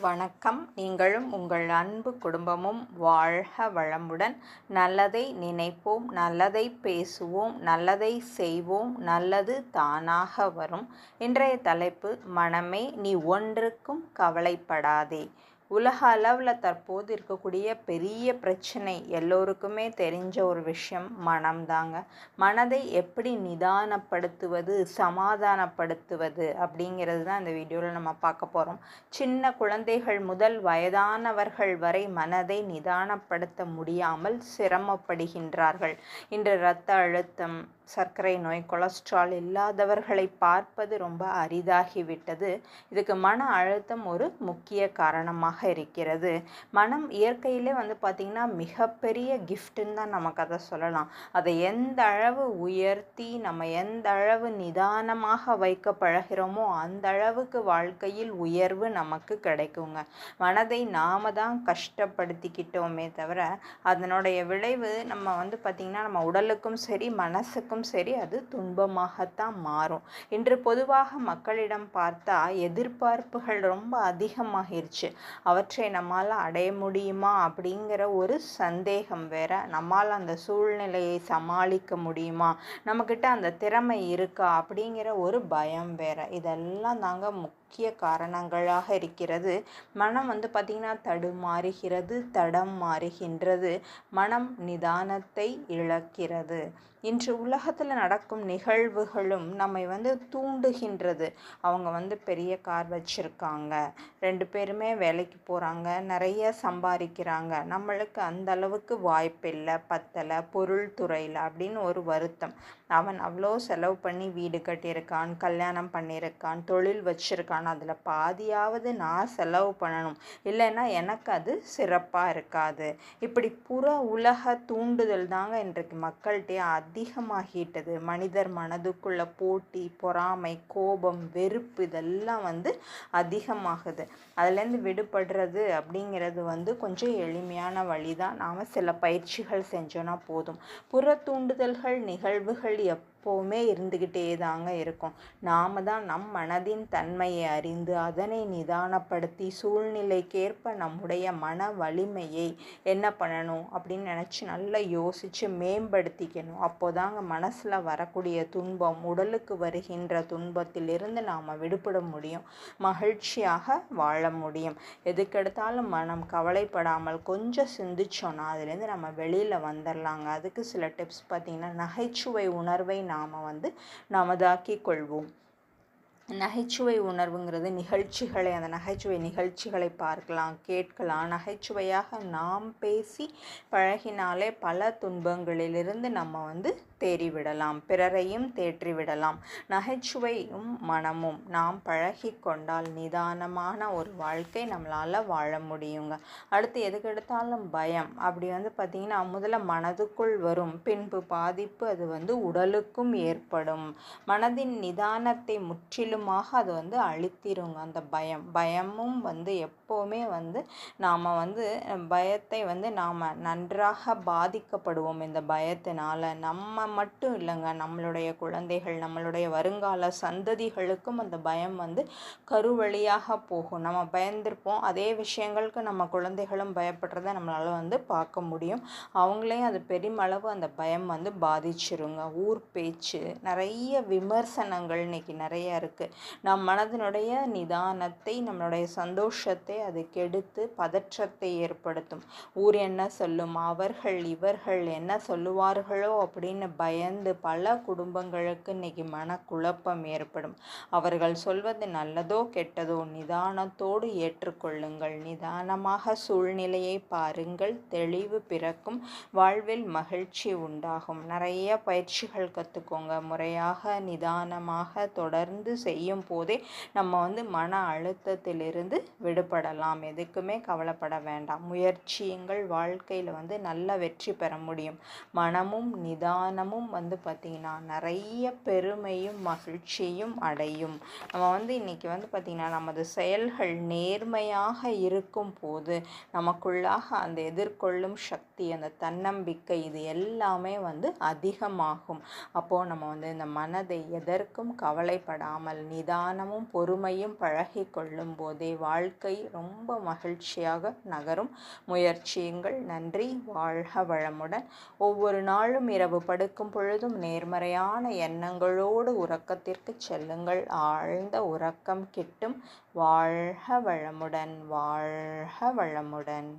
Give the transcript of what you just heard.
வணக்கம். நீங்களும் உங்கள் அன்பு குடும்பமும் வாழ்க வளமுடன். நல்லதை நினைப்போம், நல்லதை பேசுவோம், நல்லதை செய்வோம், நல்லது தானாக வரும். இன்றைய தலைப்பு: மனமே நீ ஒன்றுக்கும் கவலைப்படாதே. உலக அளவில் தற்போது இருக்கக்கூடிய பெரிய பிரச்சனை, எல்லோருக்குமே தெரிஞ்ச ஒரு விஷயம் மனம்தாங்க. மனதை எப்படி நிதானப்படுத்துவது, சமாதானப்படுத்துவது அப்படிங்கிறது தான் இந்த வீடியோவில் நம்ம பார்க்க போகிறோம். சின்ன குழந்தைகள் முதல் வயதானவர்கள் வரை மனதை நிதானப்படுத்த முடியாமல் சிரமப்படுகின்றார்கள். இன்று இரத்த அழுத்தம், சர்க்கரை நோய், கொலஸ்ட்ரால் இல்லாதவர்களை பார்ப்பது ரொம்ப அரிதாகிவிட்டது. இதுக்கு மன அழுத்தம் ஒரு முக்கிய காரணமாக இருக்கிறது. மனம் இயற்கையிலே பார்த்திங்கன்னா மிகப்பெரிய கிஃப்ட்டுன்னு தான் நமக்கு அதை சொல்லலாம். அதை எந்த அளவு உயர்த்தி நம்ம எந்த அளவு நிதானமாக வைக்க பழகிறோமோ அந்த அளவுக்கு வாழ்க்கையில் உயர்வு நமக்கு கிடைக்குங்க. மனதை நாம தான் கஷ்டப்படுத்திக்கிட்டோமே தவிர அதனுடைய விளைவு நம்ம பார்த்திங்கன்னா நம்ம உடலுக்கும் சரி மனசுக்கும் சரி அது துன்பமாகத்தான் மாறும். இன்று பொதுவாக மக்களிடம் பார்த்தா எதிர்பார்ப்புகள் ரொம்ப அதிகமாகிருச்சு. அவற்றை நம்மால் அடைய முடியுமா அப்படிங்கிற ஒரு சந்தேகம் வேற. நம்மால் அந்த சூழ்நிலையை சமாளிக்க முடியுமா, நம்மக்கிட்ட அந்த திறமை இருக்கா அப்படிங்கிற ஒரு பயம் வேற. இதெல்லாம் தாங்க முக்கிய காரணங்களாக இருக்கிறது. மனம் பார்த்திங்கன்னா தடுமாறுகிறது, தடம் மாறுகின்றது, மனம் நிதானத்தை இழக்கிறது. இன்று உலகத்தில் நடக்கும் நிகழ்வுகளும் நம்மை தூண்டுகின்றது. அவங்க பெரிய கார் வச்சுருக்காங்க, 2 பேருமே வேலைக்கு போகிறாங்க, நிறைய சம்பாதிக்கிறாங்க, நம்மளுக்கு அந்த அளவுக்கு வாய்ப்பில்லை, பத்தலை, பொருள் துறையில் அப்படின்னு ஒரு வருத்தம். அவன் அவ்வளோ செலவு பண்ணி வீடு கட்டியிருக்கான், கல்யாணம் பண்ணியிருக்கான், தொழில் வச்சுருக்கான், அதில் பாதியாவது நான் செலவு பண்ணணும், இல்லைன்னா எனக்கு அது சிறப்பாக இருக்காது. இப்படி புற உலக தூண்டுதல் தாங்க இன்றைக்கு மக்கள்கிட்ட அதிகமாகிட்டது. மனிதர் மனதுக்குள்ள போட்டி, பொறாமை, கோபம், வெறுப்பு இதெல்லாம் அதிகமாகுது. அதுலேருந்து விடுபடுறது அப்படிங்கிறது கொஞ்சம் எளிமையான வழி தான். நாம் சில பயிற்சிகள் செஞ்சோன்னா போதும். புற தூண்டுதல்கள், நிகழ்வுகள் எப்போவுமே இருந்துக்கிட்டே தாங்க இருக்கும். நாம் தான் நம் மனதின் தன்மையை அறிந்து அதனை நிதானப்படுத்தி சூழ்நிலைக்கேற்ப நம்முடைய மன வலிமையை என்ன பண்ணணும் அப்படின்னு நினச்சி நல்லா யோசித்து மேம்படுத்திக்கணும். அப்போதாங்க மனசில் வரக்கூடிய துன்பம், உடலுக்கு வருகின்ற துன்பத்திலிருந்து நாம் விடுபட முடியும், மகிழ்ச்சியாக வாழ முடியும். எதுக்கெடுத்தாலும் மனம் கவலைப்படாமல் கொஞ்சம் சிந்திச்சோன்னா அதுலேருந்து நம்ம வெளியில் வந்துடலாங்க. அதுக்கு சில டிப்ஸ் பார்த்திங்கன்னா, நகைச்சுவை உணர்வை நாம் நமதாக்கி கொள்வோம். நகைச்சுவை உணர்வுங்கிறது நிகழ்ச்சிகளை, அந்த நகைச்சுவை நிகழ்ச்சிகளை பார்க்கலாம், கேட்கலாம். நகைச்சுவையாக நாம் பேசி பழகினாலே பல துன்பங்களிலிருந்து நம்ம தேறிவிடலாம், பிறரையும் தேற்றிவிடலாம். நகைச்சுவையும் மனமும் நாம் பழகி கொண்டால் நிதானமான ஒரு வாழ்க்கை நம்மளால் வாழ முடியுங்க. அடுத்து எதுக்கெடுத்தாலும் பயம் அப்படி பார்த்திங்கன்னா முதல்ல மனதுக்குள் வரும், பின்பு பாதிப்பு அது உடலுக்கும் ஏற்படும். மனதின் நிதானத்தை முற்றிலுமாக அது அழித்திருங்க. அந்த பயமும் எப்போவுமே நாம் பயத்தை நாம் நன்றாக பாதிக்கப்படுவோம். இந்த பயத்தினால நம்ம மட்டும் இல்லைங்க, நம்மளுடைய குழந்தைகள், நம்மளுடைய வருங்கால சந்ததிகளுக்கும் அந்த பயம் கருவழியாக போகும். நம்ம பயந்திருப்போம், அதே விஷயங்களுக்கு நம்ம குழந்தைகளும் பயப்படுறத நம்மளால் பார்க்க முடியும். அவங்களையும் அது பெருமளவு அந்த பயம் பாதிச்சிருங்க. ஊர் பேச்சு, நிறைய விமர்சனங்கள் இன்னைக்கு நிறைய இருக்குது. நம் மனதினுடைய நிதானத்தை, நம்மளுடைய சந்தோஷத்தை அது கெடுத்து பதற்றத்தை ஏற்படுத்தும். ஊர் என்ன சொல்லும், அவர்கள் இவர்கள் என்ன சொல்லுவார்களோ அப்படின்னு பயந்து பல குடும்பங்களுக்கு இன்னைக்கு மனக்குழப்பம் ஏற்படும். அவர்கள் சொல்வது நல்லதோ கெட்டதோ நிதானத்தோடு ஏற்றுக்கொள்ளுங்கள். நிதானமாக சூழ்நிலையை பாருங்கள், தெளிவு பிறக்கும், வாழ்வில் மகிழ்ச்சி உண்டாகும். நிறைய பயிற்சிகள் கற்றுக்கோங்க. முறையாக நிதானமாக தொடர்ந்து செய்யும் போதே நம்ம மன அழுத்தத்திலிருந்து விடுபடலாம். எதுக்குமே கவலைப்பட வேண்டாம். முயற்சியுங்கள், வாழ்க்கையில் நல்ல வெற்றி பெற முடியும். மனமும் நிதானம் மனமும் பார்த்திங்கன்னா நிறைய பெருமையும் மகிழ்ச்சியும் அடையும். நம்ம இன்றைக்கி பார்த்திங்கன்னா நமது செயல்கள் நேர்மையாக இருக்கும் போது நமக்குள்ளாக அந்த எதிர்கொள்ளும் சக்தி, அந்த தன்னம்பிக்கை, இது எல்லாமே அதிகமாகும். அப்போது நம்ம இந்த மனதை எதற்கும் கவலைப்படாமல் நிதானமும் பொறுமையும் பழகி கொள்ளும் போதே வாழ்க்கை ரொம்ப மகிழ்ச்சியாக நகரும். முயற்சியுங்கள். நன்றி. வாழ்க வளமுடன். ஒவ்வொரு நாளும் இரவு படுக்கும் பொழுதும் நேர்மறையான எண்ணங்களோடு உறக்கத்திற்கு செல்லுங்கள். ஆழ்ந்த உறக்கம் கிட்டும். வாழ்க வளமுடன். வாழ்க வளமுடன்.